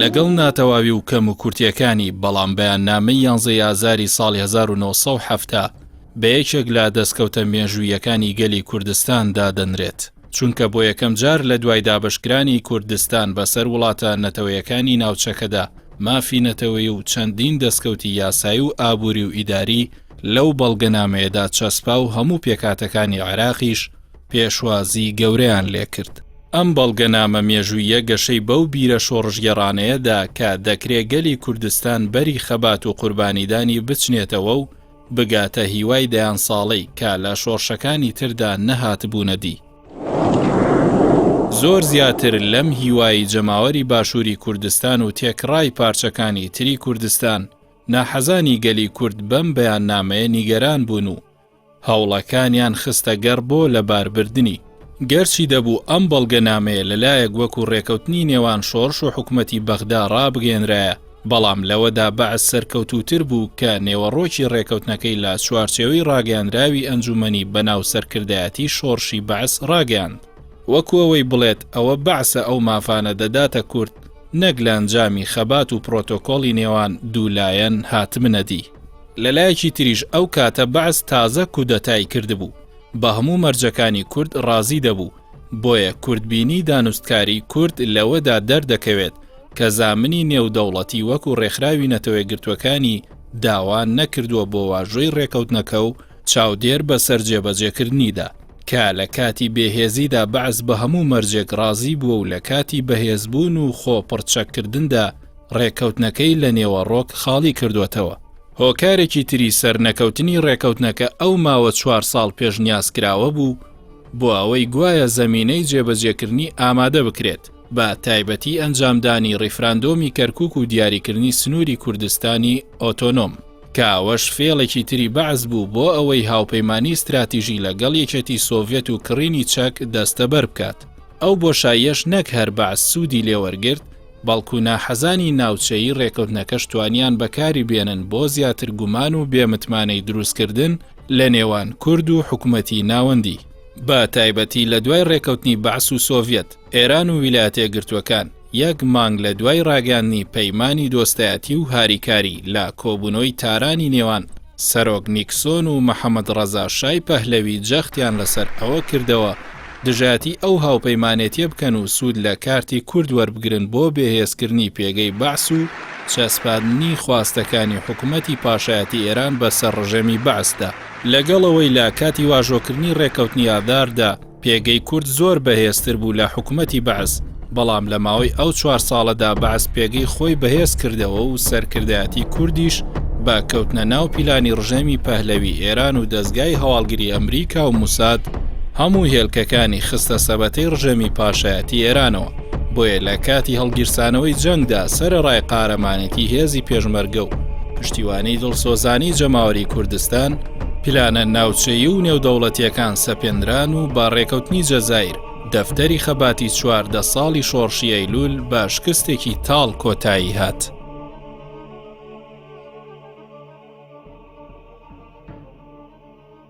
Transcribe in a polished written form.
لەگەڵ ناتەواوی و کەم و کورتیەکانی بەڵام بەیاننامەی 11 ئازاری ساڵی 1970 بە یەکێک لە دەستکەوتە مێژوویەکانی گەلی کوردستاندا دەنرێت، چونکە بۆ یەکەم جار لە دوای دابەشکرانی کوردستان بەسەر وڵاتە نەتەوەیەکانی ناوچەکەدا مافی نەتەوەی و چەندین دەستکەوتی یاسایی و ئابووری و ئیداری لەو بەڵگەنامەیەدا چەسپا و هەموو پێکاتەکانی عێراقیش پێشوازی گەورەیان لێ کرد. ئەم بەڵگەنامە مێژوویە گەشەی بەو بیرە شۆڕژگەڕانەیەدا کە دەکرێت گەلی کوردستان بەری خەبات و قوربانیدانی بچنێتەوە و بگاتە هیوای دەیان ساڵەی کە لە شۆڕشەکانی تردا نەهاتبوونەدی. زۆر زیاتر لەم هیوایی جەماوەری باشووری کوردستان و تێکڕای پارچەکانی تری کوردستان ناحەزانی گەلی کورد بەم بەیاننامەیە نیگەران بوون و هەوڵەکانیان خستە گەڕ بۆ لەباربردنی. گەرچی دەبوو ئەم بەڵگەنامەیە لەلایەک وەکو ڕێکەوتنی نێوان شۆڕش و حکومەتی بەغدا ڕابگەێنرایە، بەڵام لەوەدا بەعز سەرکەوتوتر بوو کە نێوەڕۆکی ڕێکەوتنەکەی لە چوارچێوەی ڕاگەیاندراوی ئەنجومەنی بەناو سەرکردایەتی شۆڕشی بەعز ڕاگەیاند، وەکو ئەوەی بڵێت ئەوە بەعسە ئەو مافانە دەداتە کورد، نەک لە ئەنجامی خەبات و پرۆتۆکۆڵی نێوان دوولایەن هاتمنەدی. لەلایەکی تریش ئەو کاتە بەعز تازە کودەتای کردبوو، بە هەموو مەرجەکانی کورد ڕازی دەبوو، بۆیە کوردبینی دانوستکاری کورد لەوەدا دەردەکەوێت کە زامنی نێودەوڵەتی وەکو ڕێکخراوی نەتەوەی گرتوەکانی داوان نەکردووە بۆ واژۆی ڕێکەوتنەکە و چاودێر بەسەر جێبەجێکردنیدا، کە لە کاتی بێهێزیدا بەعز بە هەموو مەرجێک ڕازی بووە و لە کاتی بەهێزبوون و خۆپڕچەکردندا ڕێکەوتنەکەی لە نێوەڕۆک خاڵی کردوێتەوە. هۆکارێکی تری سەرنەکەوتنی ڕێکەوتنەکە ئەو ماوە 4 ساڵ پێش نیازکراوە بوو بۆ ئەوەی گوایە زەمینەی جێبەجێکردنی ئامادە بکرێت بە تایبەتی ئەنجامدانی ڕیفراندۆمی کەرکووک و دیاریکردنی سنووری کوردستانی ئۆتۆنۆم، کە ئەوەش فێڵێکی تری بەعز بوو بۆ ئەوەی هاوپەیمانی استراتیژی لەگەڵ یەکێتی سۆڤێت و کڕینی چەک دەستەبەر بکات. ئەو بۆشاییەش نەک هەر بەعز سوودی لێوەرگرت، بەڵکو ناحەزانی ناوچەیی ڕێکەوتنەکەش توانیان بەکاری بێنن بۆ زیاتر گومان و بێمتمانەی دروستکردن لە نێوان کورد و حکومەتی ناوەندی. بە تایبەتی لە دوای ڕێکەوتنی بەعس و سۆڤێت، ئێران و ویلایەتە یەکگرتووەکان یەک مانگ لە دوای ڕاگەاندنی پەیمانی دۆستایەتی و هاریکاری لە کۆبوونەوەی تارانی نێوان سەرۆک نیکسۆن و مەحەممەد ڕەزا شای پەهلەوی جەختیان لەسەر ئەوە کردەوە دژاتی ئەو هاوپەیمانێتیە بکەن و سوود لە کارتی کورد وەربگرن بۆ بێهێزکردنی پێگەی بەعس و چەسپاندنی خواستەکانی حکومەتی پاشایەتی ئێران بەسەر ڕژێمی بەعسدا. لەگەڵەوەی لە کاتی واژۆکردنی ڕێکەوتنی ئازاردا پێگەی کورد زۆر بەهێزتر بوو لە حکومەتی بەعس، بەڵام لە ماوەی ئەو 4 ساڵەدا بەعس پێگەی خۆی بەهێز کردەوە و سەرکردایەتی کوردیش بە کەوتنە ناو پیلانی ڕژێمی پەهلەوی ئێران و دەستگای هەواڵگری ئەمریکا و موساد هەموو هێلکەکانی خستە سەبەتەی ڕژێمی پاشایەتی ئێرانەوە، بۆیە لە کاتی هەڵگیرسانەوەی جەنگدا سەرەڕای قارەمانێتی هێزی پێشمەرگە و پشتیوانی دڵسۆزانی جەماوەری کوردستان، پلانە ناوچەیی و نێودەوڵەتیەکان سەپێنران و با ڕێکەوتنی جەزایر دەفتەری خەباتی 14 ساڵی شۆڕشی ئەیلول بە شکستێکی تاڵ کۆتایی هات.